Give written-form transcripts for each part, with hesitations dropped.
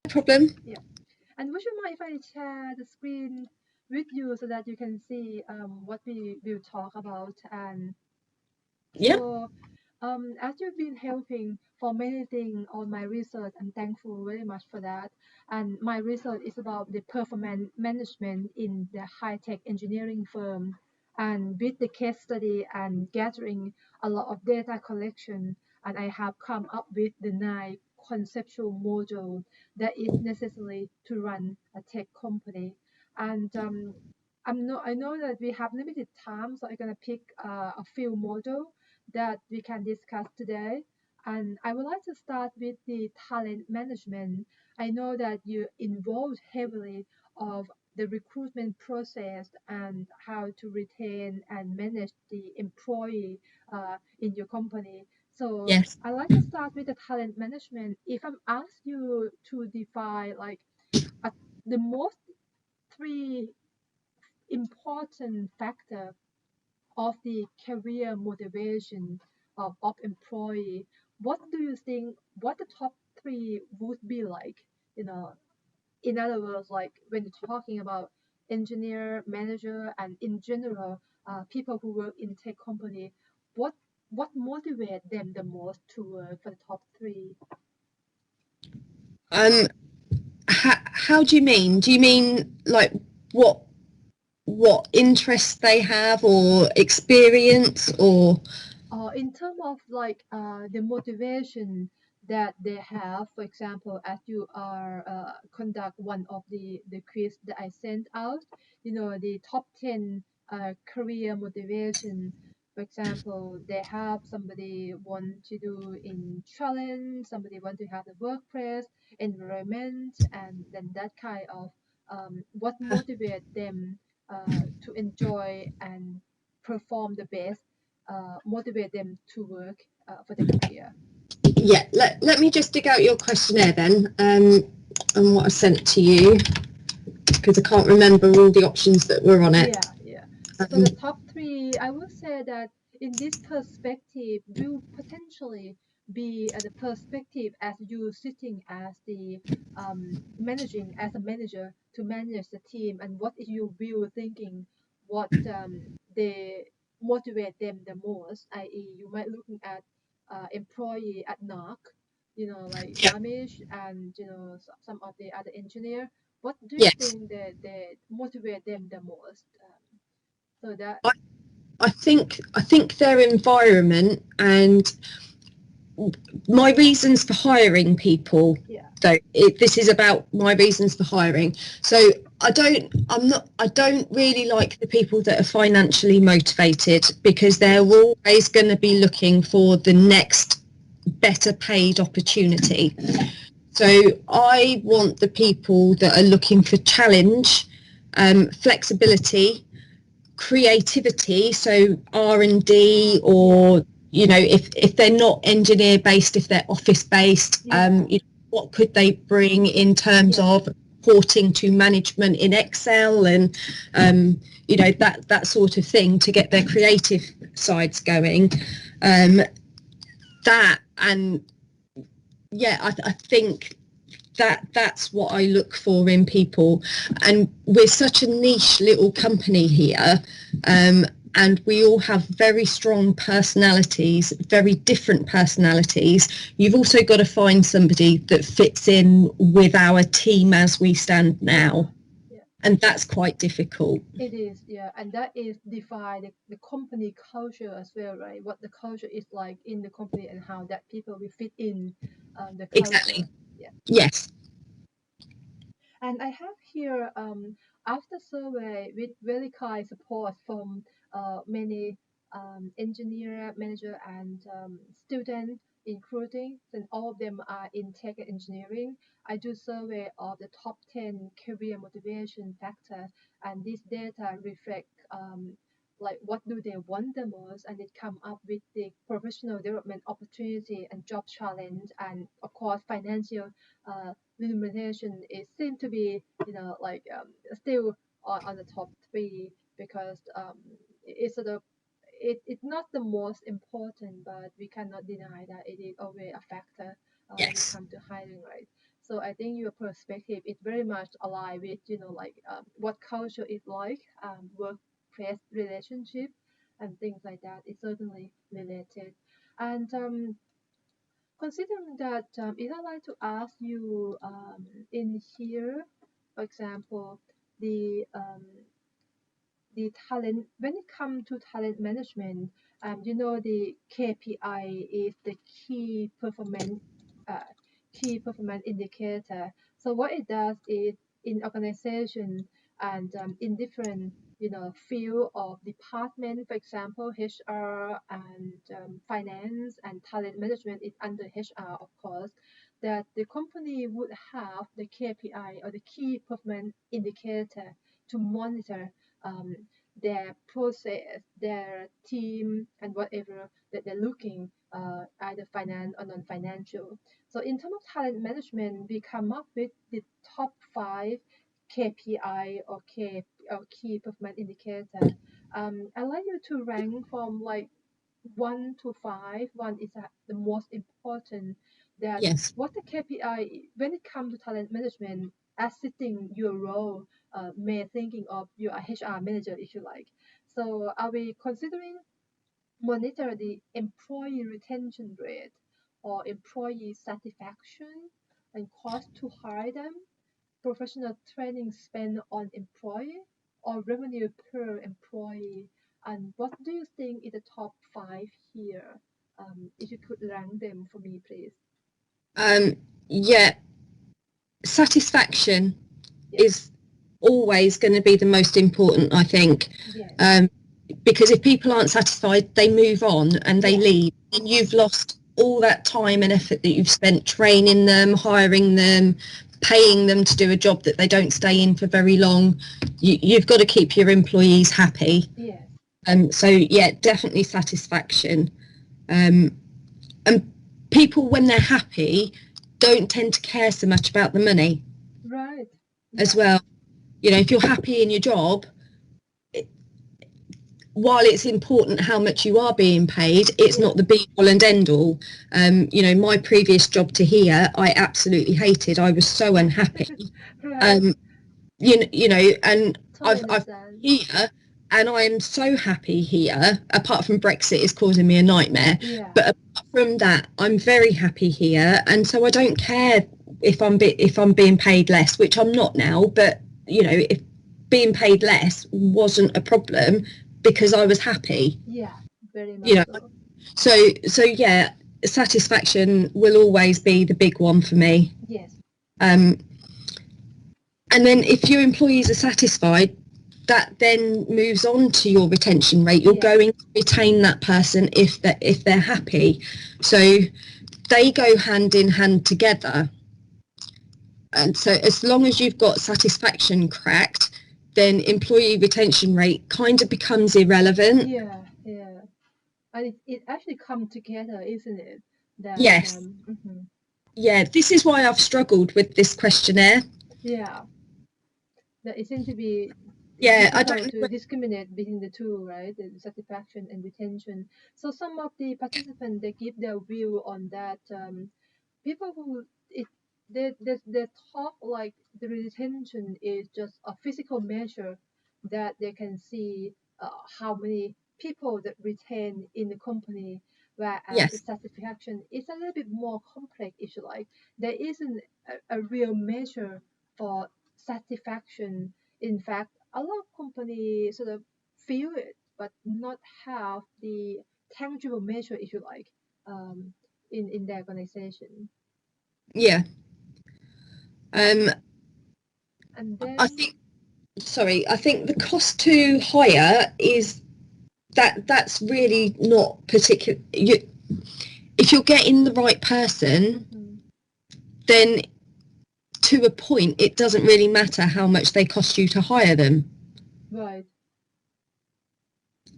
problem. Yeah. And would you mind if I share the screen with you so that you can see what we will talk about? And Yeah. so, as you've been helping for many things on my research, I'm thankful very much for that. And my research is about the performance management in the high-tech engineering firm. And with the case study and gathering a lot of data collection, and I have come up with the 9 conceptual module that is necessary to run a tech company. And I know that we have limited time, so I'm gonna pick a few models that we can discuss today. And I would like to start with the talent management. I know that you involved heavily of the recruitment process and how to retain and manage the employee in your company. So Yes. I like to start with the talent management. If I'm asked you to define like a, the most 3 important factor of the career motivation of employee, what do you think what the top 3 would be like? You know, in other words, like when you're talking about engineer, manager, and in general, people who work in tech company, what what motivate them the most to work for the top 3? Um, how do you mean? Do you mean like what what interests they have or experience or? In terms of like the motivation that they have, for example, as you are conduct one of the quiz that I sent out, you know, the top 10 career motivation. For example, they have somebody want to do in challenge, somebody want to have the workplace environment, and then that kind of what motivate them to enjoy and perform the best, motivate them to work for the career. Yeah, let me just dig out your questionnaire then, and what I sent to you, because I can't remember all the options that were on it. Yeah, yeah. So Um, the top 3, I would say that in this perspective will potentially be the perspective as you sitting as the managing as a manager to manage the team, and what is your view thinking, what they motivate them the most, i.e. you might looking at employee at NARC, you know, like yeah, Ramesh and you know some of the other engineer, what do you yes. think that they motivate them the most? So that I, I think their environment and my reasons for hiring people, yeah, though this is about my reasons for hiring. So I don't really like the people that are financially motivated, because they're yeah, always going to be looking for the next better paid opportunity. So I want the people that are looking for challenge, flexibility, creativity, so R&D, yeah, or if they're not engineer based, if they're office based, yeah, what could they bring in terms yeah, of reporting to management in Excel, and that sort of thing, to get their creative sides going. That and yeah, I think that's what I look for in people. And we're such a niche little company here, and we all have very strong personalities, very different personalities. You've also got to find somebody that fits in with our team as we stand yeah, now, yeah. and that's quite difficult. It is, yeah, and that is define the company culture as well, right? What the culture is like in the company and how that people will fit in the Exactly. culture. Yeah. Yes. And I have here, after survey with very kind support from many engineer, manager, and student, including, and all of them are in tech and engineering. I do survey of the top 10 career motivation factors, and this data reflect like what do they want the most, and it come up with the professional development opportunity and job challenge, and of course financial remuneration is seem to be like still on the top 3, because it's sort of it's not the most important, but we cannot deny that it is always a factor when it Yes. comes to hiring, right? So I think your perspective is very much aligned with, like what culture is like, workplace relationship, and things like that. It's certainly related. And considering that, if I like to ask you in here, for example, the talent, when it comes to talent management, the KPI is the uh, key performance indicator. So what it does is, in organization and in different field of department, for example HR and finance and talent management is under HR, of course, that the company would have the KPI or the key performance indicator to monitor um, their process, their team, and whatever that they're looking, either finance or non-financial. So in terms of talent management, we come up with the top 5 KPI or key performance indicator. I'd like you to rank from like 1 to 5. One is the most important. That Yes. what the KPI when it comes to talent management, assisting your role, may thinking of you a HR manager if you like. So are we considering monitor the employee retention rate or employee satisfaction and cost to hire them, professional training spent on employee, or revenue per employee? And what do you think is the top 5 here? If you could rank them for me, please. Yeah, satisfaction Yes. is always going to be the most important, I think. Yes. Because if people aren't satisfied, they move on and they leave, and you've lost all that time and effort that you've spent training them, hiring them, paying them to do a job that they don't stay in for very long. You've got to keep your employees happy. Yes. So yeah, definitely satisfaction. And people, when they're happy, don't tend to care so much about the money. Right. As well. If you're happy in your job, while it's important how much you are being paid, it's not the be all and end all. My previous job to here, I absolutely hated. I was so unhappy. Right. And Totally I've understand. here, and I am so happy here. Apart from Brexit is causing me a nightmare, Yeah. but apart from that, I'm very happy here, and so I don't care if I'm being paid less, which I'm not now. But if being paid less wasn't a problem because I was happy. Yeah. Very much so. So yeah, satisfaction will always be the big one for me. Yes. And then if your employees are satisfied, that then moves on to your retention rate. You're going to retain that person if they're happy. So they go hand in hand together. And so as long as you've got satisfaction cracked, then employee retention rate kind of becomes irrelevant. Yeah. And it actually come together, isn't it? That, yes. Yeah, this is why I've struggled with this questionnaire. Yeah. That it seems to be I difficult don't to discriminate between the two, right? The satisfaction and retention. So some of the participants, they give their view on that. People who they talk like the retention is just a physical measure that they can see how many people that retain in the company, whereas the yes satisfaction is a little bit more complex, if you like. There isn't a real measure for satisfaction. In fact, a lot of companies sort of feel it, but not have the tangible measure, if you like, in their organization. yeah And then, I think the cost to hire is that's really not particular. If you're getting the right person, then to a point it doesn't really matter how much they cost you to hire them. right.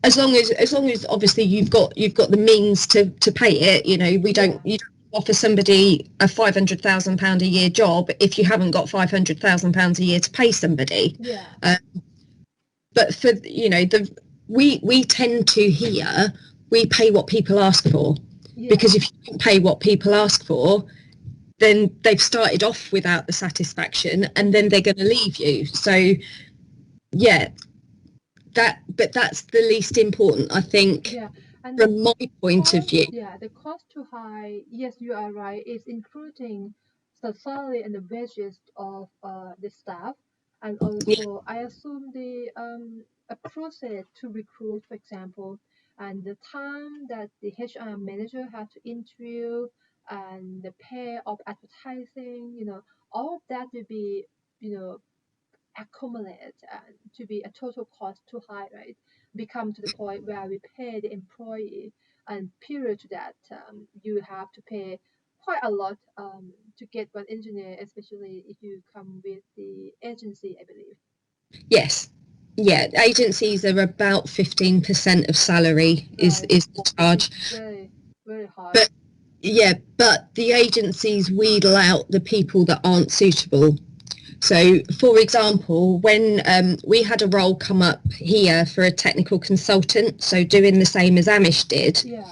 As long as obviously you've got the means to pay it. You don't offer somebody a £500,000 a year job if you haven't got £500,000 a year to pay somebody. But for we tend to here, we pay what people ask for, because if you don't pay what people ask for, then they've started off without the satisfaction, and then they're going to leave you. So yeah, but that's the least important, I think, Yeah, and from my point of view. the cost to hire, yes, you are right, is including the salary and the wages of the staff, and Yeah. also I assume the a process to recruit, for example, and the time that the HR manager had to interview, and the pay of advertising, all of that will be, you know, accumulate and to be a total cost too high, right? Become to the point where we pay the employee, and period to that, you have to pay quite a lot to get one engineer, especially if you come with the agency, I believe. Yes. Yeah, agencies are about 15% of salary Right. is the charge. It's very, very high. But yeah, but the agencies wheedle out the people that aren't suitable. So, for example, when we had a role come up here for a technical consultant, so doing the same as Amish did, Yeah.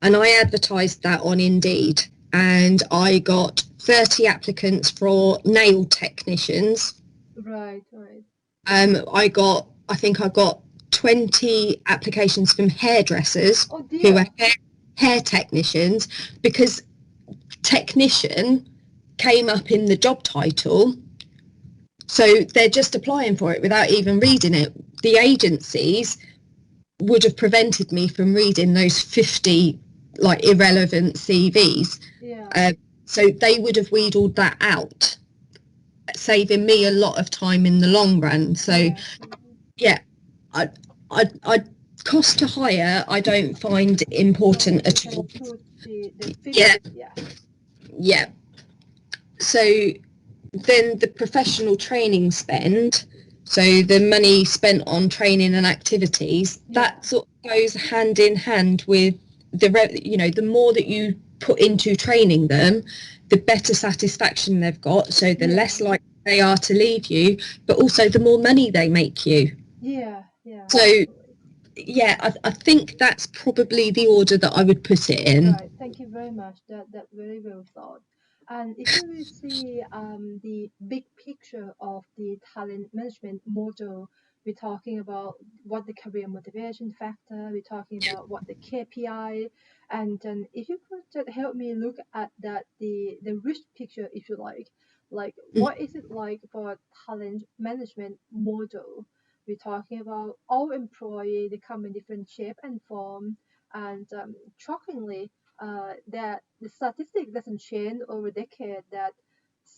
and I advertised that on Indeed, and I got 30 applicants for nail technicians. Right, right. I think I got 20 applications from hairdressers Oh who are dear. hair technicians, because technician came up in the job title. So they're just applying for it without even reading it. The agencies would have prevented me from reading those 50 like irrelevant CVs. Yeah. So they would have wheedled that out, saving me a lot of time in the long run. So Yeah. yeah, I cost to hire I don't find So important you at can all. put the Yeah, figures, yeah. yeah. So then the professional training spend, so the money spent on training and activities, Yeah. that sort of goes hand in hand with the more that you put into training them, the better satisfaction they've got. So the Yeah. less likely they are to leave you, but also the more money they make you. Yeah. Yeah. So Absolutely. yeah, I think that's probably the order that I would put it in. Right. Thank you very much. That very well thought. And if you will see the big picture of the talent management model, we're talking about what the career motivation factor, we're talking about what the KPI, and then if you could just help me look at that the rich picture, if you like what is it like for talent management model? We're talking about all employee, they come in different shape and form, and shockingly, that the statistic doesn't change over decade, that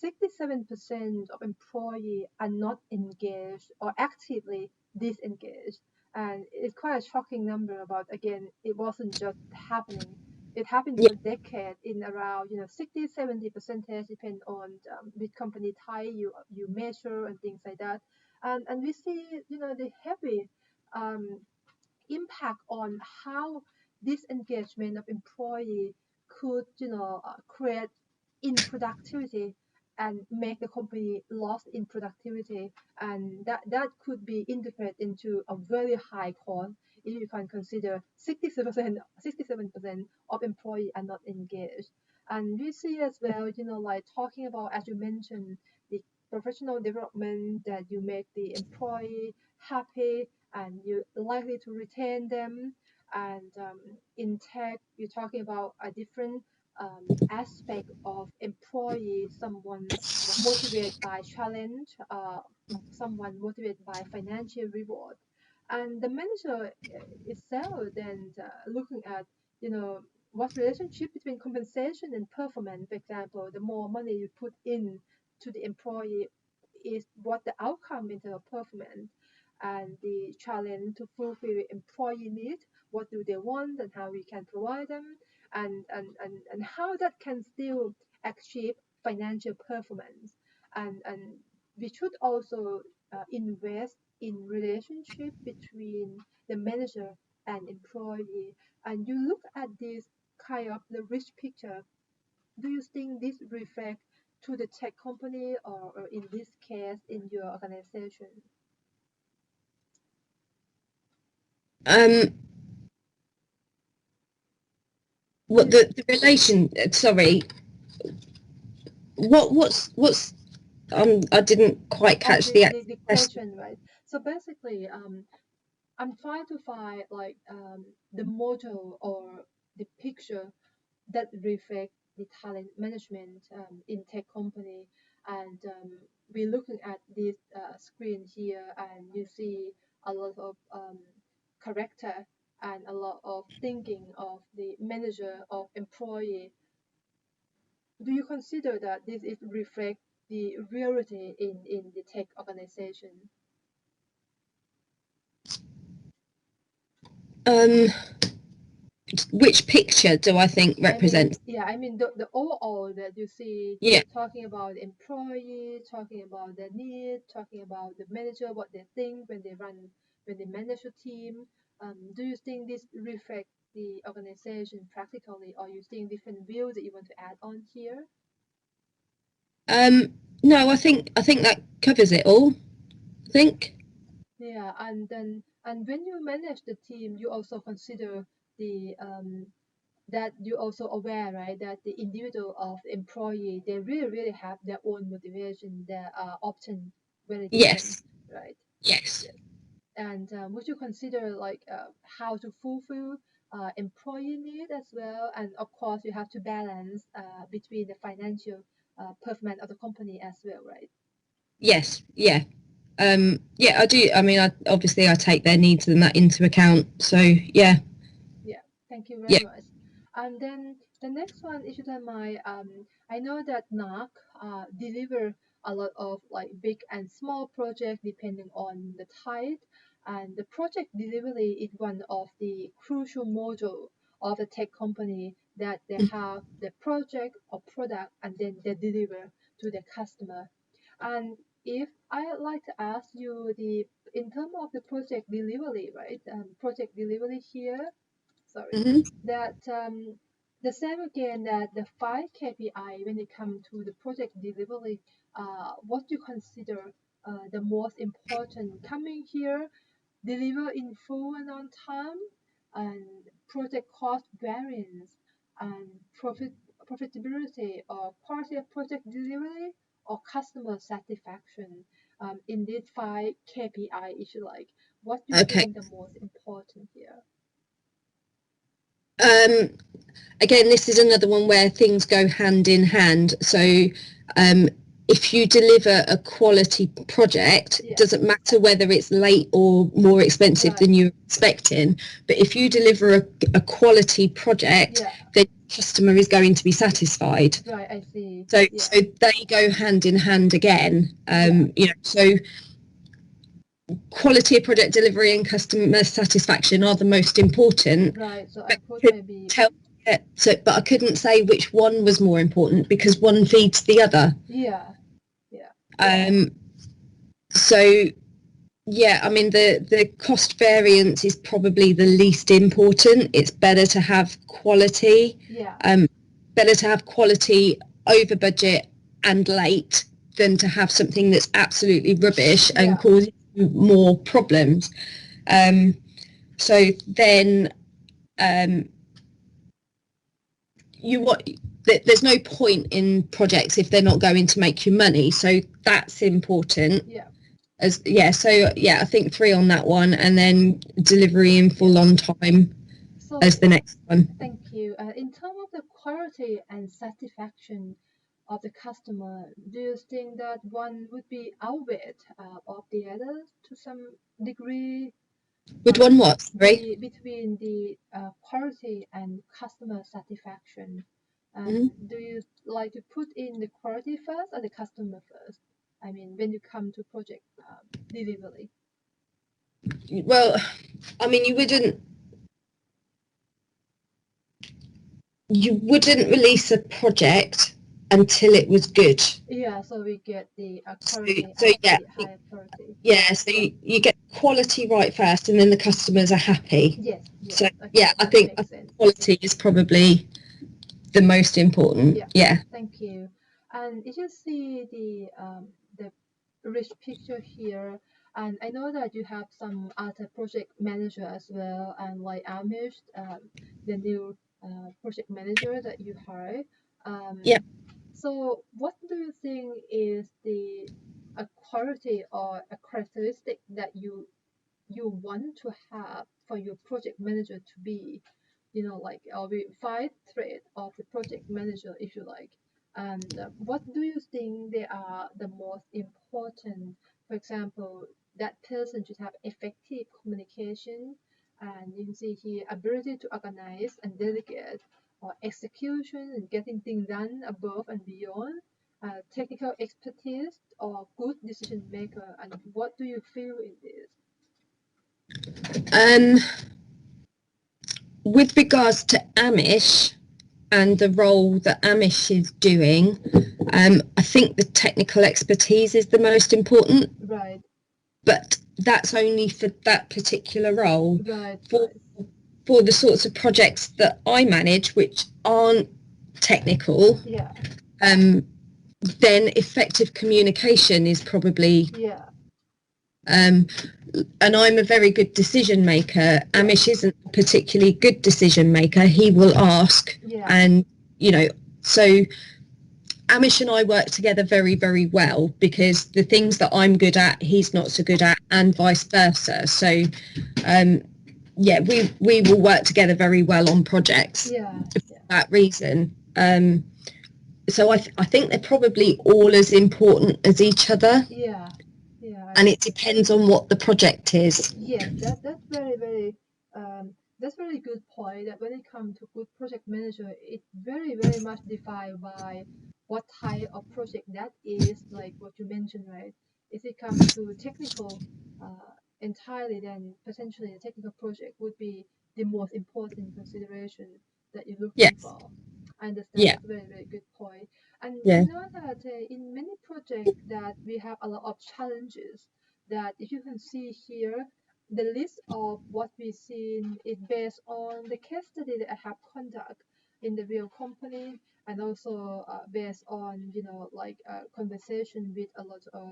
67% of employees are not engaged or actively disengaged. And it's quite a shocking number about, again, it wasn't just happening. It happened Yeah, for decades in around, 60, 70 percentage, depend on which company type you measure and things like that. And we see, the heavy um, impact on how this engagement of employee could create in-productivity and make the company lost in productivity, and that could be interpreted into a very high cost if you can consider 67% of employees are not engaged. And we see as well, like talking about, as you mentioned, the professional development, that you make the employee happy and you're likely to retain them. And in tech, you're talking about a different aspect of employee, someone motivated by challenge, someone motivated by financial reward. And the manager itself then looking at, what relationship between compensation and performance. For example, the more money you put in to the employee is what the outcome in terms of performance, and the challenge to fulfill employee needs. What do they want and how we can provide them, and how that can still achieve financial performance. And we should also invest in relationship between the manager and employee. And you look at this kind of the rich picture, do you think this reflect to the tech company, or in this case in your organization? um Do what you, the relation, sorry, what's I didn't quite Oh, catch the the question. question, right? So basically, I'm trying to find like the model or the picture that reflect the talent management in tech company, and we're looking at this screen here, and you see a lot of character and a lot of thinking of the manager of employee. Do you consider that this is reflect the reality in the tech organization? Um, which picture do I think I mean, represents? yeah, I mean the overall that you see Yeah. talking about employee, talking about their need, talking about the manager, what they think when they run, when they manage a team. Do you think this reflect the organization practically, or you think different views that you want to add on here? No, I think that covers it all. I think. Yeah, and then and when you manage the team, you also consider the that you also aware, right, that the individual of the employee, they really have their own motivation that are often very different, Yes. right? Yes. Yes. And would you consider like how to fulfill employee need as well? And of course, you have to balance between the financial performance of the company as well, right? Yes. Yeah. Yeah, I do. I mean, obviously I take their needs and that into account. So yeah. Yeah, thank you Yeah. very much. And then the next one, if you don't mind, I know that NARC deliver a lot of like big and small projects depending on the type, and the project delivery is one of the crucial module of the tech company that they have the project or product and then they deliver to the customer. And if I like to ask you the in terms of the project delivery, right? Project delivery here, sorry, Hmm. that the same again that the 5 KPI when it comes to the project delivery, what you consider the most important coming here, deliver in full and on time, and project cost variance, and profitability or quality of project delivery or customer satisfaction in these 5 KPI, if you like, what you Okay. think the most important here? Um, Again, this is another one where things go hand in hand. So, um, if you deliver a quality project, it Yeah, doesn't matter whether it's late or more expensive right. than you were expecting. But if you deliver a quality project, Yeah, then the customer is going to be satisfied. right. I see. So, Yeah, so they go hand in hand again. yeah, So quality of project delivery and customer satisfaction are the most important. right. So I But put I couldn't maybe, tell but I couldn't say which one was more important because one feeds the other. yeah, yeah, Um, so yeah, I mean the cost variance is probably the least important. It's better to have quality, yeah, um, better to have quality over budget and late than to have something that's absolutely rubbish and yeah, causes more problems. Um, so then um, you what there's no point in projects if they're not going to make you money, so that's important. yeah. As yeah, so yeah, I think three on that one, and then delivery in Yeah. full on time as So the next one. thank you. In terms of the quality and satisfaction of the customer, do you think that one would be outweighed of the other to some degree? Would one what, sorry? The between the quality and customer satisfaction, Mm-hmm. do you like to put in the quality first or the customer first? I mean, when you come to project delivery. Well, I mean you wouldn't release a project until it was good. Yeah, so we get the So, quality so as yeah, the higher priority. yeah. So you get quality right first, and then the customers are happy. Yes, yes. So yeah, Okay, I that think makes sense. quality is probably the most important. Yeah, Yeah. thank you. And if you see the rich picture here, and I know that you have some other project manager as well, and like Amish, the new project manager that you hired. Yeah. So what do you think is a quality or a characteristic that you want to have for your project manager to be, like we five trait of the project manager, if you like. And what do you think they are the most important? For example, that person should have effective communication, and you can see here ability to organize and delegate, or execution and getting things done above and beyond, technical expertise, or good decision maker. And what do you feel in this? Um, with regards to Amish and the role that Amish is doing, I think the technical expertise is the most important, Right, but that's only for that particular role. right, For right. for the sorts of projects that I manage, which aren't technical, Yeah, um, then effective communication is probably, yeah, um, and I'm a very good decision maker. yeah, Amish isn't a particularly good decision maker. He will ask, yeah, and so Amish and I work together very, very well because the things that I'm good at, he's not so good at, and vice versa. So, um, yeah, we will work together very well on projects yeah, for yeah, that reason. So I think they're probably all as important as each other, yeah, yeah. and it depends on what the project is. Yes, that's very, very that's very good point. That when it comes to good project manager, it's very, very much defined by what type of project that is, like what you mentioned, right? If it comes to technical entirely, then potentially a technical project would be the most important consideration that you're looking Yes. for. I understand Yeah. that's very, very good point. And Yeah. you know that in many projects that we have a lot of challenges, that if you can see here, the list of what we've seen is based on the case study that I have conduct in the real company, and also based on like conversation with a lot of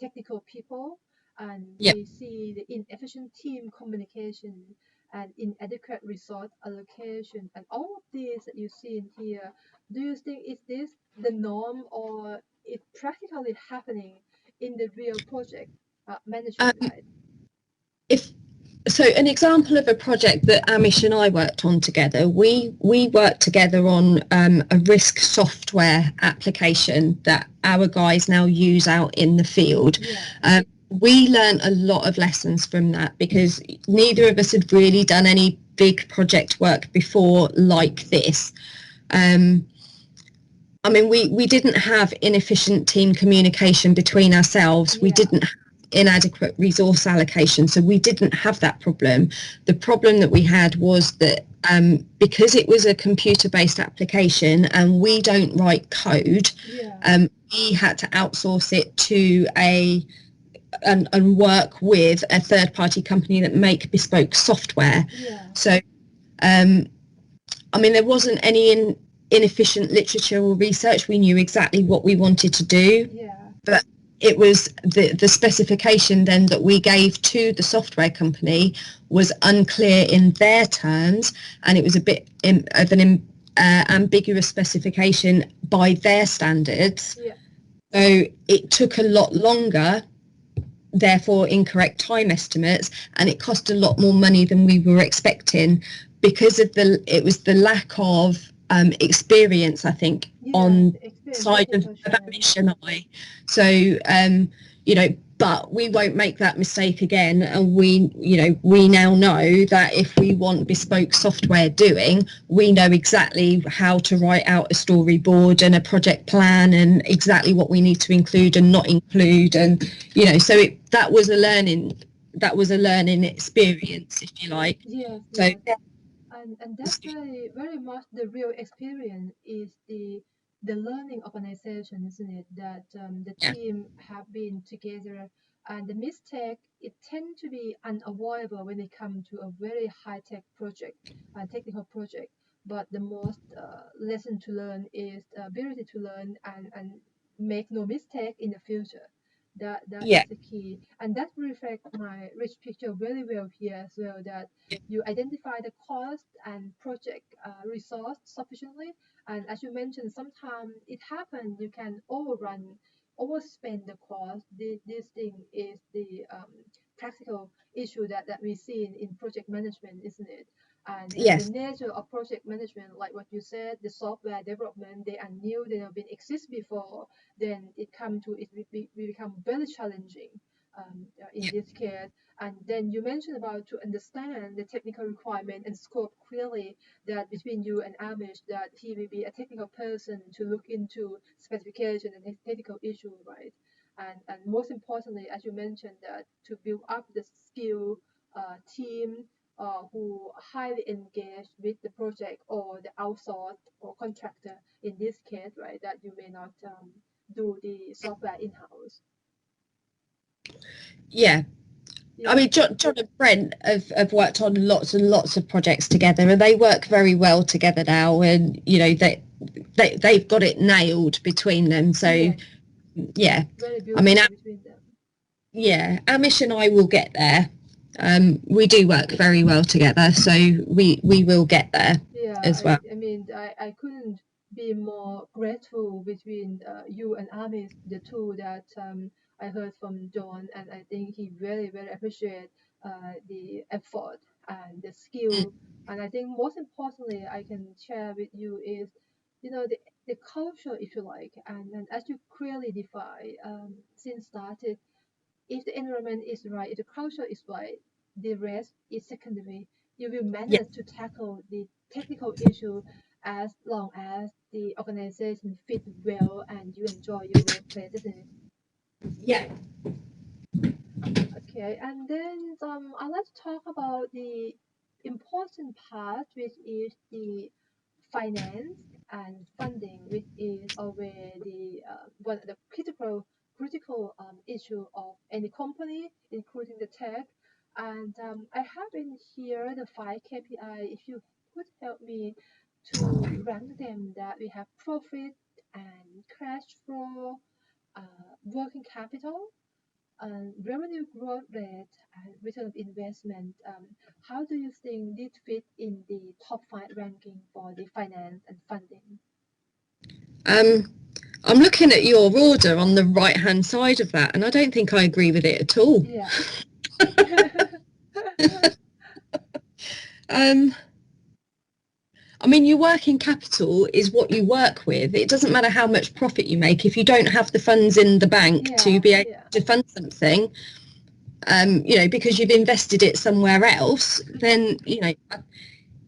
technical people. And Yeah. we see the inefficient team communication and inadequate resource allocation, and all of these that you see in here. Do you think is this the norm, or it practically happening in the real project management, Um, right? if so, an example of a project that Amish and I worked on together, we worked together on a risk software application that our guys now use out in the field. Yeah, We learned a lot of lessons from that because neither of us had really done any big project work before like this. Um, I mean, we didn't have inefficient team communication between ourselves. We yeah, didn't have inadequate resource allocation. So we didn't have that problem. The problem that we had was that because it was a computer-based application and we don't write code, yeah, we had to outsource it to and work with a third-party company that make bespoke software. yeah, So um, I mean, there wasn't any inefficient literature or research. We knew exactly what we wanted to do, yeah, but it was the specification then that we gave to the software company was unclear in their terms, and it was a bit of an ambiguous specification by their standards. yeah, So it took a lot longer, therefore incorrect time estimates, and it cost a lot more money than we were expecting because of it was the lack of experience, I think, yeah. on The experience, side of technical challenge. Amish and I. So but we won't make that mistake again, and we now know that if we want bespoke software doing, we know exactly how to write out a storyboard and a project plan and exactly what we need to include and not include, and so that was a learning experience, if you like. Yes, So yes. And that's very, very much the real experience is the learning organization, isn't it? That the yeah. team have been together, and the mistake it tend to be unavoidable when it comes to a very high tech project, technical project. But the most lesson to learn is the ability to learn and make no mistake in the future. That Yeah. is the key, and that reflects my rich picture very well here as well. That you identify the cost and project resource sufficiently, and as you mentioned, sometimes it happens you can overspend the cost. This thing is the practical issue that we see in project management, isn't it? And the Yes. nature of project management, like what you said, the software development, they are new, they have been exist before, then it become very challenging in this case. And then you mentioned about to understand the technical requirement and scope clearly, that between you and Amish, that he will be a technical person to look into specification and technical issue, right? And most importantly, as you mentioned, that to build up the skill team who highly engaged with the project or the outsourced or contractor in this case, right? That you may not do the software in-house. Yeah. I Yeah, mean, John and Brent have worked on lots and lots of projects together, and they work very well together now. And you know they've got it nailed between them. So yes, yeah, very I mean, beautiful between them. yeah, Amish and I will get there. We do work very well together, so we will get there Yeah, as well. I mean, I couldn't be more grateful between you and Amis, the two that I heard from John, and I think he very, very appreciate the effort and the skill. And I think most importantly, I can share with you is, the culture, if you like, and as you clearly define since started, if the environment is right, if the culture is right, the rest is secondary. You will Yeah, manage to tackle the technical issue as long as the organization fit well and you enjoy your workplace, isn't it? yeah. Okay, and then I'd like to talk about the important part, which is the finance and funding, which is always the one of the critical issue of any company, including the tech. And I have in here the 5 KPI. If you could help me to rank them, that we have profit and cash flow, working capital, revenue growth rate, and return of investment. How do you think this fit in the top 5 ranking for the finance and funding? Um, I'm looking at your order on the right hand side of that, and I don't think I agree with it at all. Yeah. Um, I mean, your working capital is what you work with. It doesn't matter how much profit you make if you don't have the funds in the bank to Yeah, be able yeah, to fund something. Because you've invested it somewhere else, then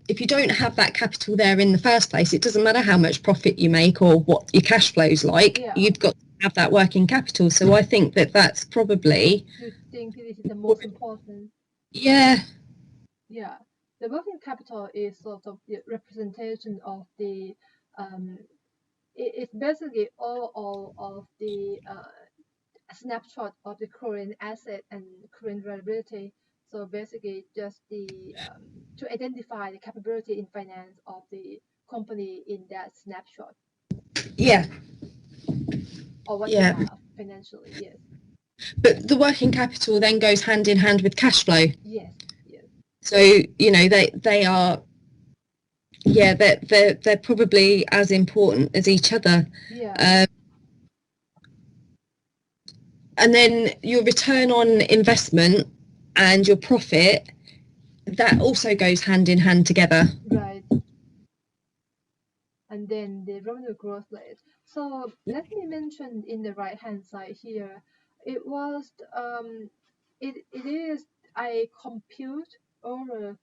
if you don't have that capital there in the first place, it doesn't matter how much profit you make or what your cash flow's like. yeah. You've got to have that working capital. So I think that that's probably, You think this is the most important? yeah, Yeah. The working capital is sort of the representation of the um, it's basically all of the a snapshot of the current asset and current reliability. So basically, just the to identify the capability in finance of the company in that snapshot, yeah, or what you yeah. have financially. Yes, But the working capital then goes hand in hand with cash flow. yes, yes. So they are, yeah, they're probably as important as each other. Yeah, Um, and then your return on investment and your profit, that also goes hand in hand together. right. And then the revenue growth rate. So let me mention in the right hand side here, it was it is I compute over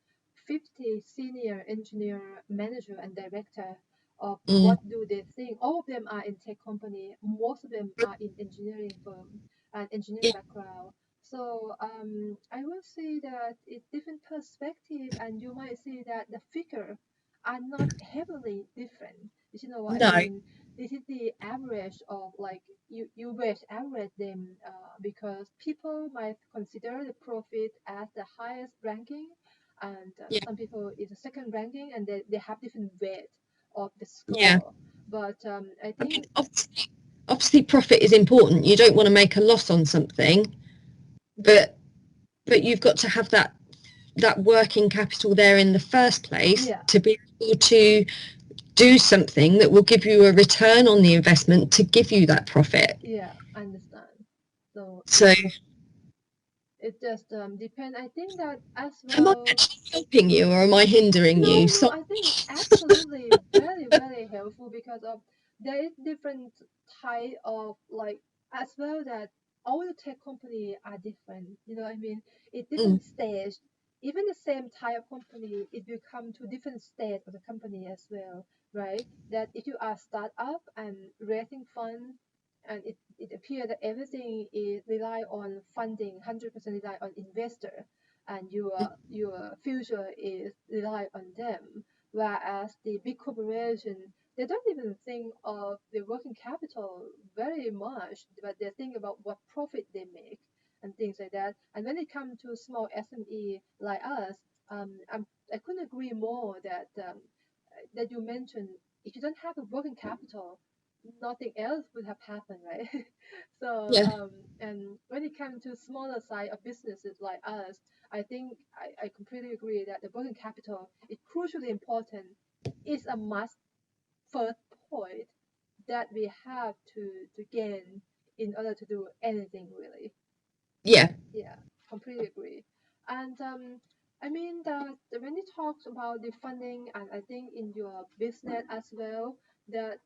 50 senior engineer, manager, and director of Mm, what do they think. All of them are in tech company. Most of them are in engineering firm and engineering yeah, background. So I will say that it's different perspective, and you might see that the figure are not heavily different. You know what I no, mean? This is the average of, like, you weight average them because people might consider the profit as the highest ranking, and yeah, some people is a second ranking, and they have different weight of the yeah. score. But I I mean, think obviously, obviously profit is important. You don't want to make a loss on something, but you've got to have that working capital there in the first place Yeah. to be able to do something that will give you a return on the investment to give you that profit. Yeah, I understand. So So it just depend. I think that as am I well. actually helping you or am I hindering No, you? no, So I think it's absolutely very, very helpful because of there is different type of like as well that all the tech company are different. You know what I mean? It mm, different stage. Even the same type of company, it will come to different stage of the company as well, right? That if you are startup and raising funds and it appears that everything is rely on funding, 100% rely on investor and your future is rely on them. Whereas the big corporation, they don't even think of the working capital very much, but they think about what profit they make and things like that. And when it comes to small SME like us, I couldn't agree more that you mentioned if you don't have a working capital, nothing else would have happened, right? So, yeah, and when it comes to smaller side of businesses like us, I think I completely agree that the working capital is crucially important. It's a must first point that we have to gain in order to do anything really. yeah, Yeah, completely agree. And I mean that when you talk about the funding, and I think in your business as well, that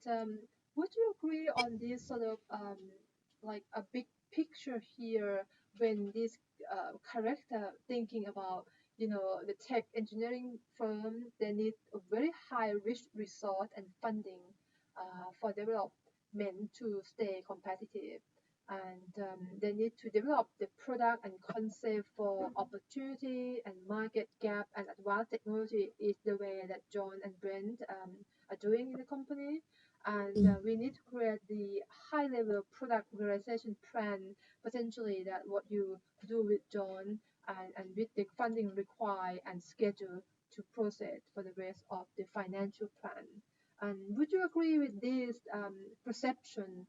would you agree on this sort of like a big picture here when this character thinking about the tech engineering firm, they need a very high risk resource and funding for development to stay competitive and they need to develop the product and concept for opportunity and market gap and advanced technology is the way that John and Brent are doing in the company. And mm, we need to create the high level product realization plan, potentially that what you do with John and with the funding required and schedule to proceed for the rest of the financial plan. And would you agree with this perception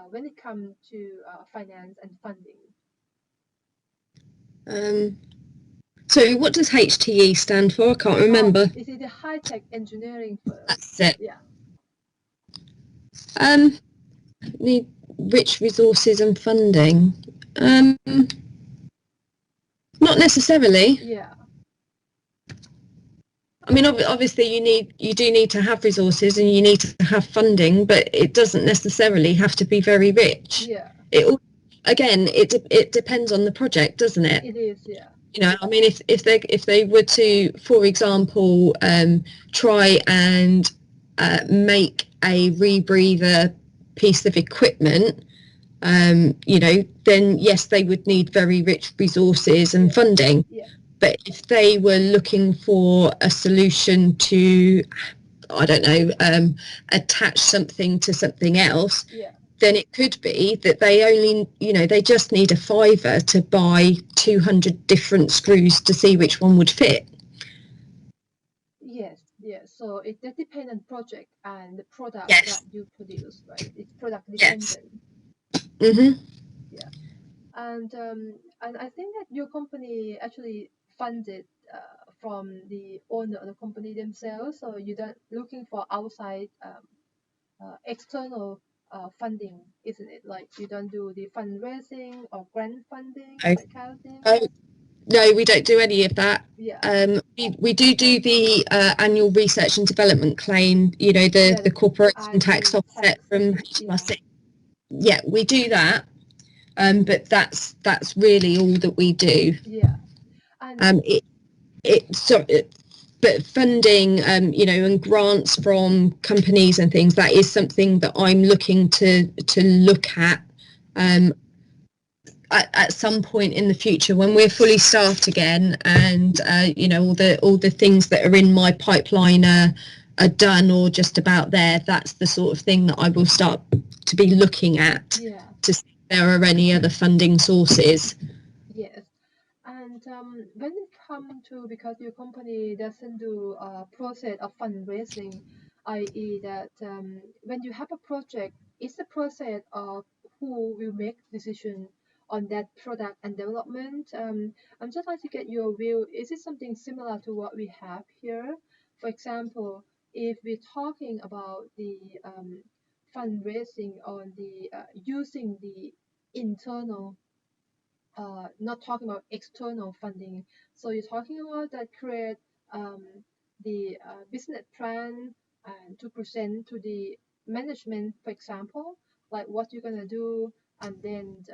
when it comes to finance and funding? um, so what does HTE stand for? I can't remember. Is it a high-tech engineering firm? That's it. Yeah, um need rich resources and funding. Not necessarily. yeah, I mean, obviously, you do need to have resources and you need to have funding, but it doesn't necessarily have to be very rich. yeah. Again, it depends on the project, doesn't it? It is, yeah, I mean, if they were to, for example, try and make a rebreather piece of equipment, then yes, they would need very rich resources and yeah, funding. yeah, But if they were looking for a solution to, I don't know, attach something to something else, yeah. then it could be that they only, they just need a fiver to buy 200 different screws to see which one would fit. Yes, yes. So it that depends on project and the product that Yes, you produce, right? It's product yes. dependent. Hmm. Yeah. And I think that your company actually funded from the owner of the company themselves, so you're not looking for outside external funding, isn't it? Like you don't do the fundraising or grant funding, Oh, that kind of thing. oh, no, we don't do any of that. Yeah, We do the annual research and development claim, yeah, the the corporation tax R&D offset tax from and yeah, HMRC. Yeah, we do that, but that's really all that we do. yeah, and Um, it, but funding, and grants from companies and things, that is something that I'm looking to look um, at some point in the future when we're fully staffed again, and all the things that are in my pipeline are done or just about there. That's the sort of thing that I will start to be looking at yeah, to see if there are any other funding sources. yes. And when it comes to because your company doesn't do a process of fundraising, i.e., that when you have a project it's the process of who will make decision on that product and development. I'm just like to get your view. Is it something similar to what we have here? For example, if we're talking about the fundraising on the using the internal, not talking about external funding. So you're talking about that create um, the business plan and to present to the management, for example, like what you're gonna do, and then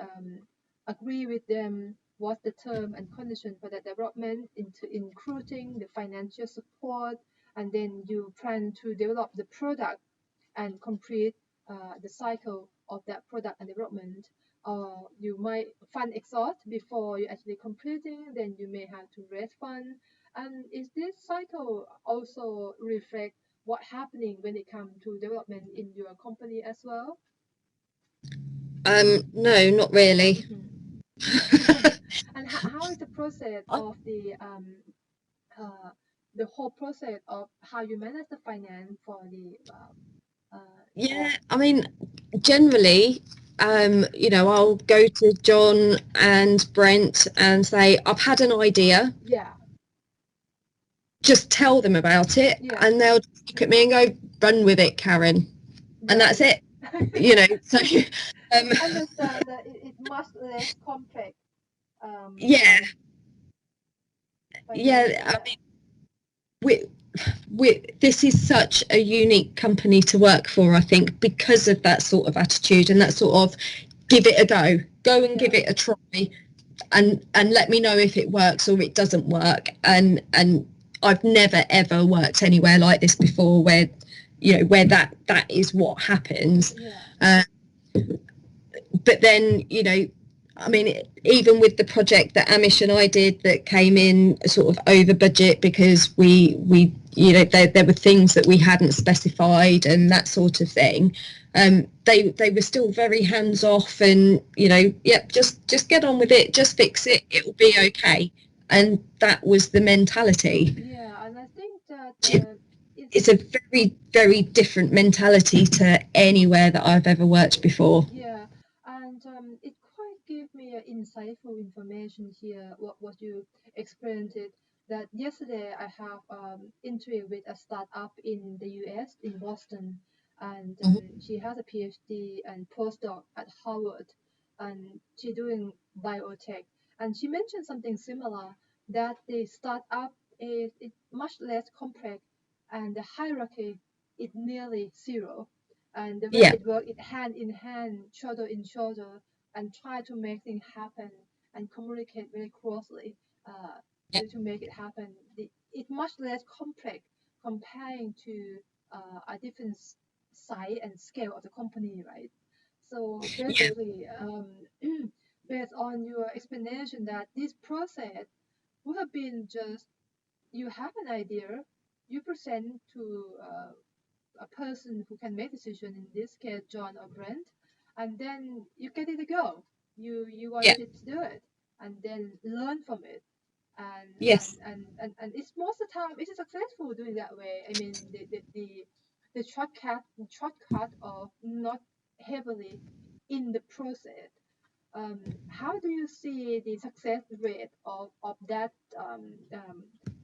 agree with them what the term and condition for the development, into including the financial support, and then you plan to develop the product and complete the cycle of that product and development. You might fund exhaust before you actually completing, then you may have to raise fund. And is this cycle also reflect what happening when it comes to development in your company as well? No, not really. And how is the process of the whole process of how you manage the finance for the Yeah, I mean, generally, I'll go to John and Brent and say, I've had an idea. yeah, Just tell them about it, yeah, and they'll just look at me and go, run with it, Karen. And that's it. So understand that it much less complex. yeah, Finance, yeah. I yeah, mean, this is such a unique company to work for, I think, because of that sort of attitude and that sort of give it a go and give it a try, and let me know if it works or it doesn't work. And I've never ever worked anywhere like this before, where where that is what happens. But then I mean, even with the project that Amish and I did that came in sort of over budget because we there were things that we hadn't specified and that sort of thing. They were still very hands off, and just get on with it, just fix it, it will be okay. And that was the mentality. Yeah, and I think that It's a very, very different mentality to anywhere that I've ever worked before. yeah, and it quite gave me insightful information here. What you explained it, that yesterday I have interview with a startup in the U.S. in Boston, and she has a PhD and postdoc at Harvard, and she doing biotech, and she mentioned something similar, that the startup is much less complex, and the hierarchy is nearly zero, and the way Yeah, it works, it hand in hand, shoulder in shoulder, and try to make things happen and communicate very closely to make it happen. It's much less complex comparing to a different size and scale of the company, right? So yeah, basically, based on your explanation, that this process would have been just, you have an idea, you present to a person who can make decision, in this case John or Brent, and then you get it to go. You yeah, wanted to do it, and then learn from it, and yes, it's most of the time it's successful doing that way. I mean the shortcut of not heavily in the process. How do you see the success rate of that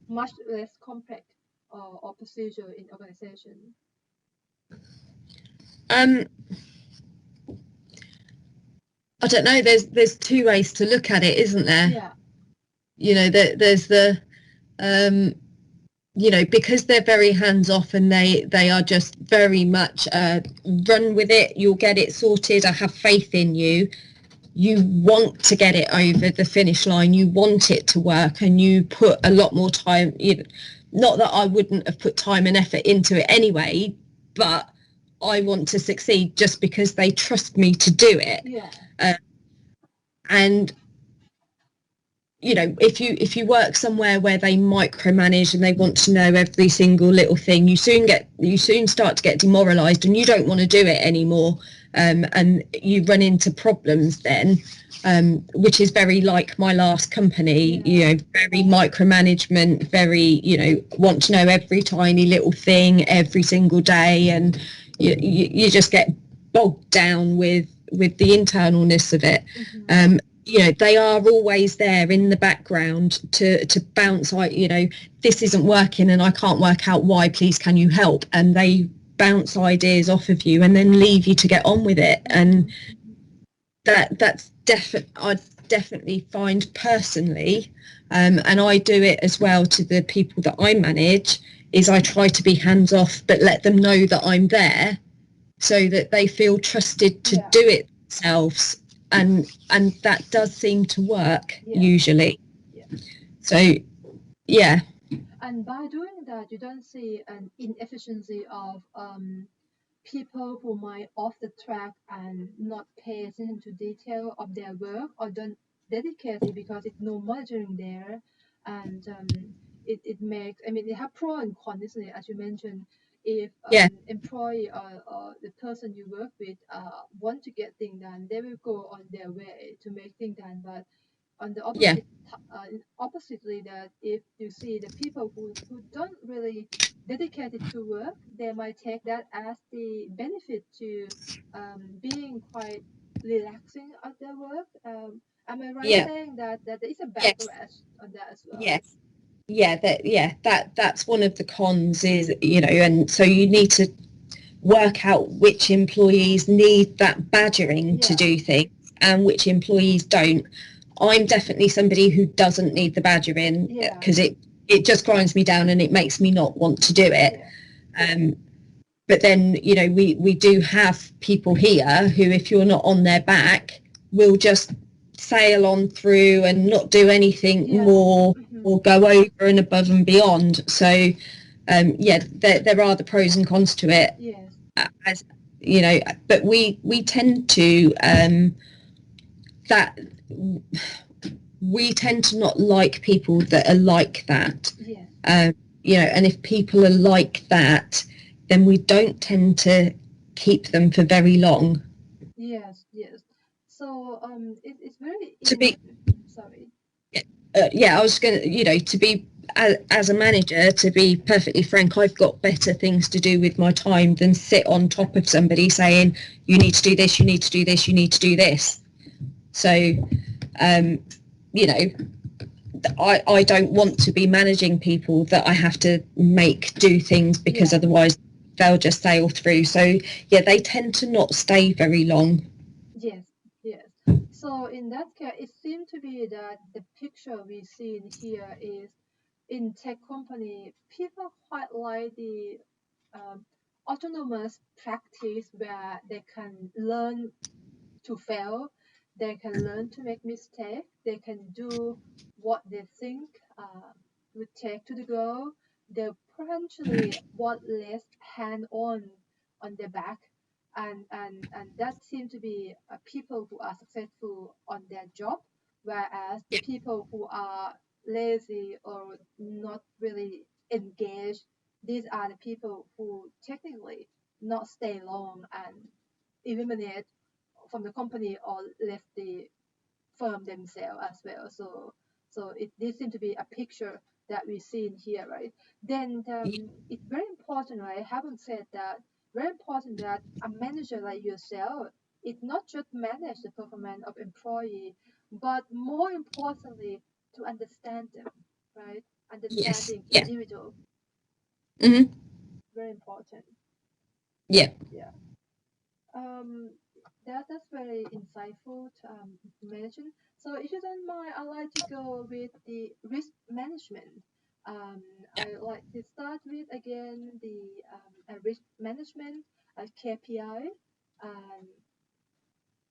much less complex or procedure in organization? um I don't know, there's two ways to look at it, isn't there? Yeah, There's the because they're very hands off, and they are just very much run with it, you'll get it sorted, I have faith in you. You want to get it over the finish line, you want it to work, and you put a lot more time. Not that I wouldn't have put time and effort into it anyway, but I want to succeed just because they trust me to do it. yeah, And if you work somewhere where they micromanage and they want to know every single little thing, you soon start to get demoralized, and you don't want to do it anymore, and you run into problems then, which is very like my last company. Very micromanagement, very want to know every tiny little thing every single day, and you just get bogged down with the internalness of it. Mm-hmm. You know, they are always there in the background to bounce, like, you know, this isn't working and I can't work out why, please can you help? And they bounce ideas off of you and then leave you to get on with it. And that's I definitely find personally, and I do it as well to the people that I manage, is I try to be hands off but let them know that I'm there so that they feel trusted to do it themselves, and that does seem to work usually. So yeah. And by doing that, you don't see an inefficiency of people who might off the track and not pay attention to detail of their work or don't dedicate it because it's no monitoring there. And it makes, I mean, they have pro and con, isn't it? As you mentioned, if employee or the person you work with want to get things done, they will go on their way to make things done. But on the oppositely, that if you see the people who don't really dedicate it to work, they might take that as the benefit to being quite relaxing at their work. Am I right saying that there is a backlash on that as well? That's one of the cons, is, you know, and so you need to work out which employees need that badgering to do things and which employees don't. I'm definitely somebody who doesn't need the badgering because it just grinds me down and it makes me not want to do it. But then, you know, we do have people here who, if you're not on their back, will just sail on through and not do anything more or go over and above and beyond. So there are the pros and cons to it. As you know, but we tend to we tend to not like people that are like that. You know, and if people are like that, then we don't tend to keep them for very long. Yes. So it's very to be sorry. I was going to, you know, to be as a manager, to be perfectly frank, I've got better things to do with my time than sit on top of somebody saying, you need to do this, you need to do this, you need to do this. So, you know, I don't want to be managing people that I have to make do things because otherwise they'll just sail through. So, yeah, they tend to not stay very long. Yes. So in that case, it seems to be that the picture we see in here is in tech company, people quite like the autonomous practice where they can learn to fail, they can learn to make mistakes, they can do what they think would take to the goal. They potentially want less hand on their back, and that seems to be people who are successful on their job, whereas the people who are lazy or not really engaged, these are the people who technically not stay long and eliminate from the company or left the firm themselves as well. So this seems to be a picture that we see in here, right? Then it's very important, right? I haven't said that. Very important that a manager like yourself, it's not just manage the performance of employee, but more importantly to understand them, right? Understanding individual. Mm-hmm. Very important. Yeah. Um, that's very insightful information. So if you don't mind, I'd like to go with the risk management. I like to start with again the risk management KPI. Um,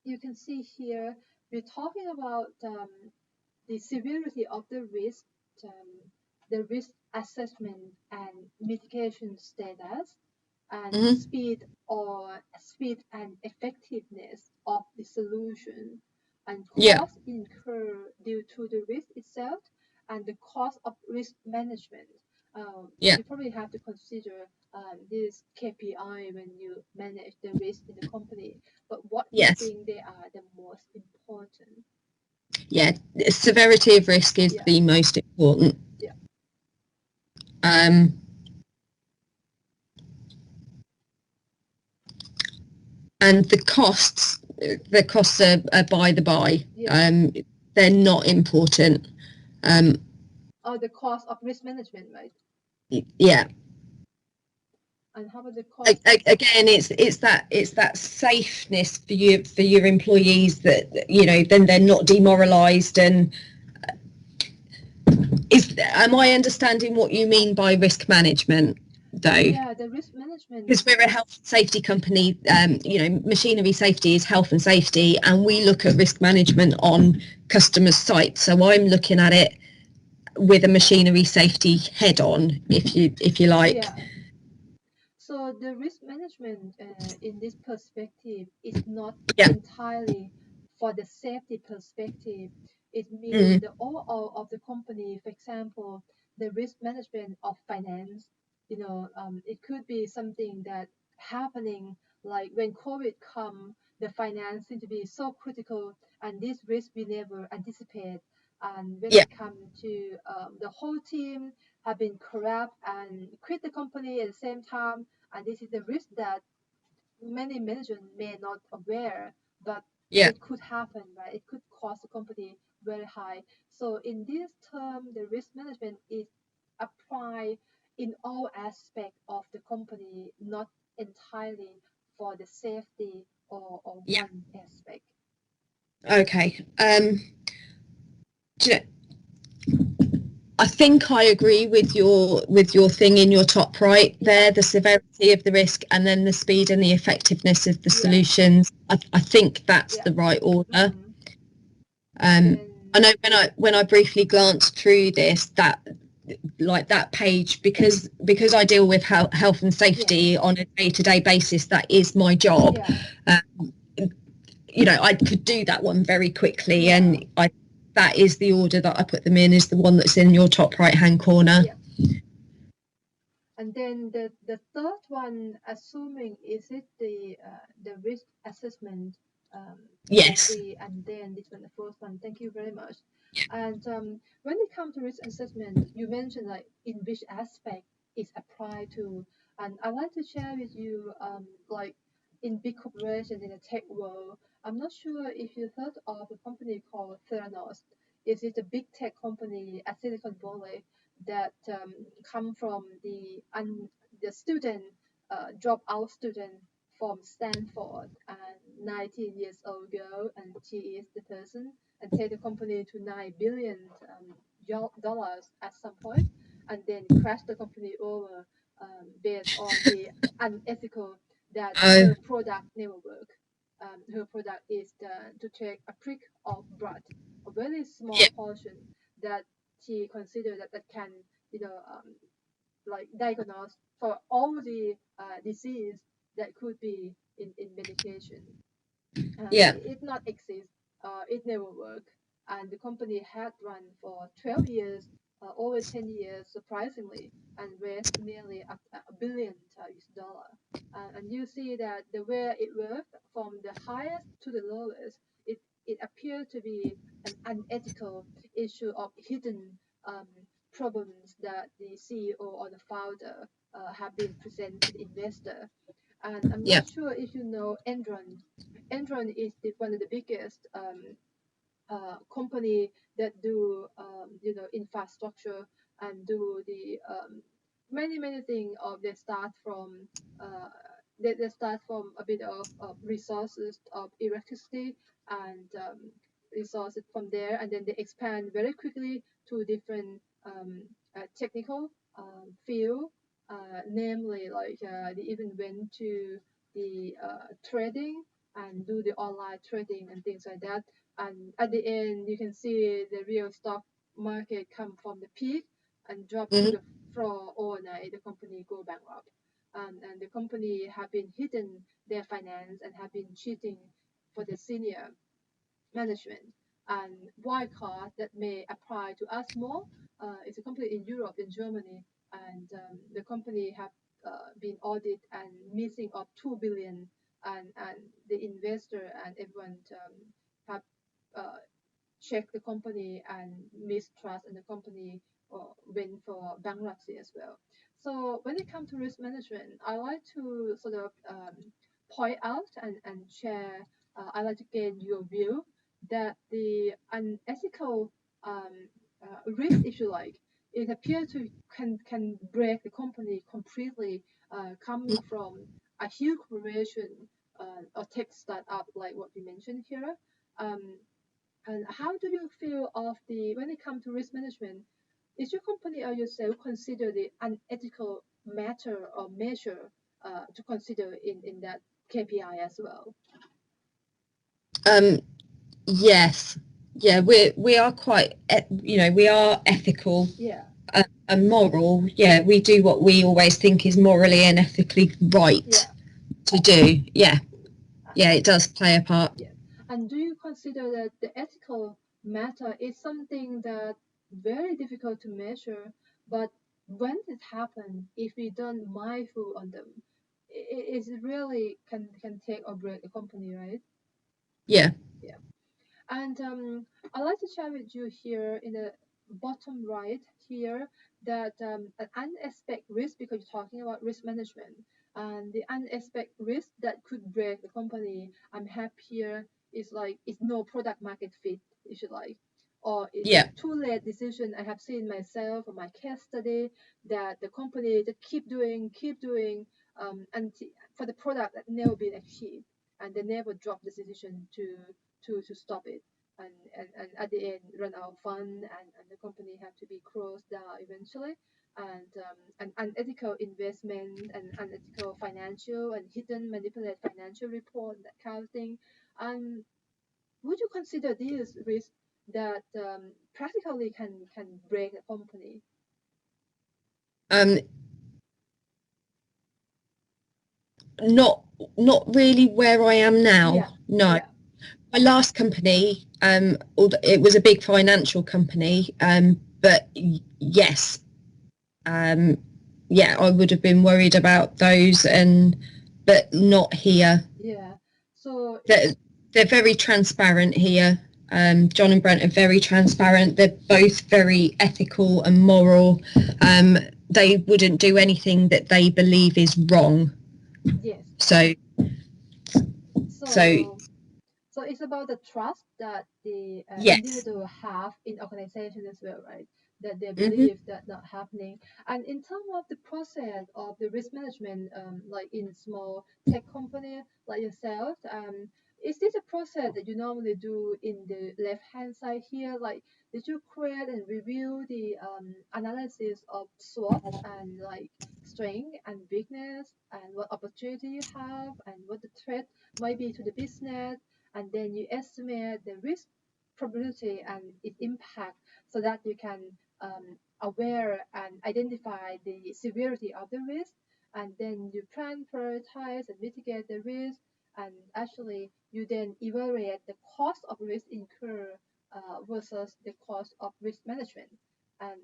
you can see here we're talking about the severity of um, the risk assessment and mitigation status, and Mm-hmm. speed and effectiveness of the solution, and Yeah. cost incurred due to the risk itself, and the cost of risk management. You probably have to consider this KPI when you manage the risk in the company. But what do you think they are the most important? Severity of risk is the most important. um and the costs are by the by. Yeah. They're not important. Or the cost of risk management, right? Yeah. And how about the cost? Again, it's that safeness for your employees, that then they're not demoralised. And am I understanding what you mean by risk management, though? Yeah, the risk management. Because we're a health and safety company, machinery safety is health and safety, and we look at risk management on customers' sites. So I'm looking at it with a machinery safety head on, if you like. Yeah. So the risk management in this perspective is not Yeah. entirely for the safety perspective. It means the overall of the company. For example, the risk management of finance. It could be something that happening like when COVID come, the finance seem to be so critical, and this risk we never anticipate. And when Yeah. it comes to the whole team have been corrupt and quit the company at the same time, and this is the risk that many managers may not aware, but Yeah. it could happen, right? It could cost the company very high. So in this term, the risk management is applied in all aspects of the company, not entirely for the safety or Yeah. one aspect. Okay. Do you know, I think I agree with your thing in your top right there, the severity of the risk and then the speed and the effectiveness of the Yeah. solutions. I think that's Yeah. the right order. Then I know when I briefly glanced through this, that page, because I deal with health and safety on a day-to-day basis, that is my job. yeah. I could do that one very quickly, Yeah. and that is the order that I put them in, is the one that's in your top right hand corner. Yeah. And then the third one, assuming is it the risk assessment, Yes. and then this one, the fourth one. Thank you very much. And when it comes to risk assessment, you mentioned like in which aspect is applied to, and I want to share with you like in big corporations in the tech world. I'm not sure if you heard of a company called Theranos. It is a big tech company at Silicon Valley that come from the student dropout student from Stanford and 19 years old girl, and she is the person and take the company to $9 billion dollars at some point, and then crash the company over based on the unethical that her product never work. Her product is to take a prick of blood, a very small Yeah. portion that she considered that can like diagnose for all the disease that could be in medication. Yeah. It not exist. It never work. And the company had run for 12 years, over 10 years, surprisingly, and raised nearly a billion US dollar. And you see that the way it worked from the highest to the lowest, it appeared to be an unethical issue of hidden um, problems that the CEO or the founder have been present to the investor. And I'm Yeah. not sure if you know Enron. Enron is one of the biggest company that do infrastructure and do the many things. Of they start from uh, they start from a bit of resources of electricity and resources from there, and then they expand very quickly to different technical field. Namely, like they even went to the trading and do the online trading and things like that. And at the end, you can see the real stock market come from the peak and drop to Mm-hmm. the floor overnight. The company go bankrupt, and the company have been hidden their finance and have been cheating for the senior management. And wild card that may apply to us more is a company in Europe, in Germany, and the company have been audited and missing of 2 billion, and the investor and everyone have uh, checked the company and mistrust in the company or went for bankruptcy as well. So when it comes to risk management, I like to sort of point out and share, I'd like to get your view that the unethical risk, if you like, it appears to can break the company completely, coming from a huge corporation or tech startup like what you mentioned here. Um, and how do you feel of the when it comes to risk management? Is your company or yourself consider the unethical matter or measure to consider in that KPI as well? Um, yes, yeah, we are quite, we are ethical Yeah, and moral. Yeah, we do what we always think is morally and ethically right yeah, to do. Yeah, yeah, it does play a part. yeah. And do you consider that the ethical matter is something that very difficult to measure, but when it happens, if we don't mindful on them, it really can take or break a company, right? Yeah. Yeah. And I'd like to share with you here in the bottom right here that an unexpected risk, because you're talking about risk management, and the unexpected risk that could break the company I'm happy here is like it's no product market fit, if you like, or it's a Yeah. too late decision. I have seen myself or my case study that the company just keep doing, until for the product that never been achieved, and they never drop the decision to stop it, and at the end run out of fund, and the company have to be closed down eventually, and unethical investment and unethical financial and hidden manipulate financial report, that kind of thing. And would you consider these risks that practically can break a company? Um, not not really where I am now. Yeah, No. yeah, My last company, although it was a big financial company, but yes, um, yeah, I would have been worried about those, but not here. yeah. So They're, they're very transparent here. John and Brent are very transparent. They're both very ethical and moral. They wouldn't do anything that they believe is wrong. yes, So, so so so it's about the trust that the yes. individual have in organization as well, right? That they Hmm. believe that not happening. And in terms of the process of the risk management, like in small tech company like yourself, is this a process that you normally do in the left hand side here? Like, did you create and review the analysis of SWOT and like strength and weakness and what opportunity you have and what the threat might be to the business, and then you estimate the risk probability and its impact so that you can aware and identify the severity of the risk, and then you plan, prioritize, and mitigate the risk, and actually you then evaluate the cost of risk incur versus the cost of risk management, and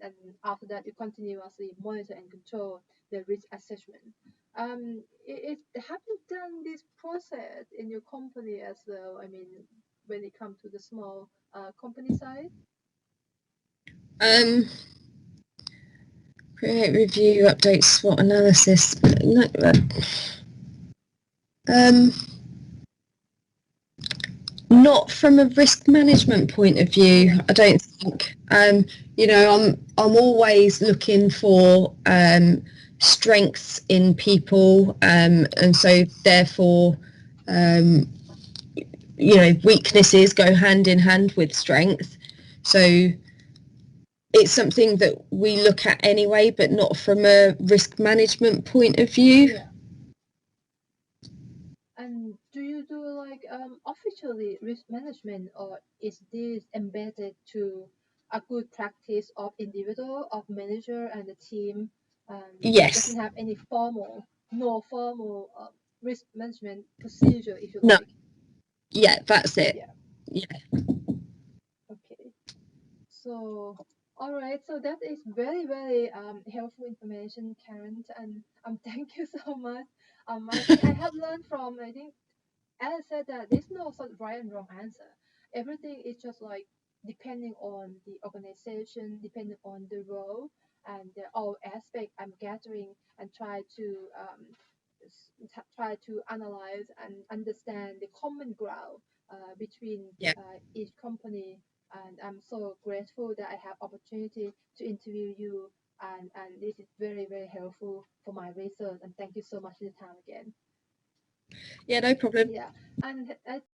after that you continuously monitor and control the risk assessment. Have you done this process in your company as well? I mean, when it comes to the small company side? Um, Create review, update SWOT analysis. No, um, not from a risk management point of view, Yeah, I don't think. I'm always looking for strengths in people, and so therefore, um, weaknesses go hand in hand with strength. So it's something that we look at anyway, but not from a risk management point of view. yeah. And do you do like officially risk management, or is this embedded to a good practice of individual, of manager and the team? It doesn't Yes. have any no formal risk management procedure, if you No. like. Yeah, that's it. Yeah. Yeah. Okay. So, all right. So that is very helpful information, Karen, and thank you so much. I think I have learned from, I think Ella said that there's no sort of right and wrong answer. Everything is just like depending on the organization, depending on the role, and all aspect I'm gathering and try to try to analyze and understand the common ground between Yeah. each company. And I'm so grateful that I have opportunity to interview you, and this is very, very helpful for my research. And thank you so much for your time again. Yeah, no problem. Yeah, and I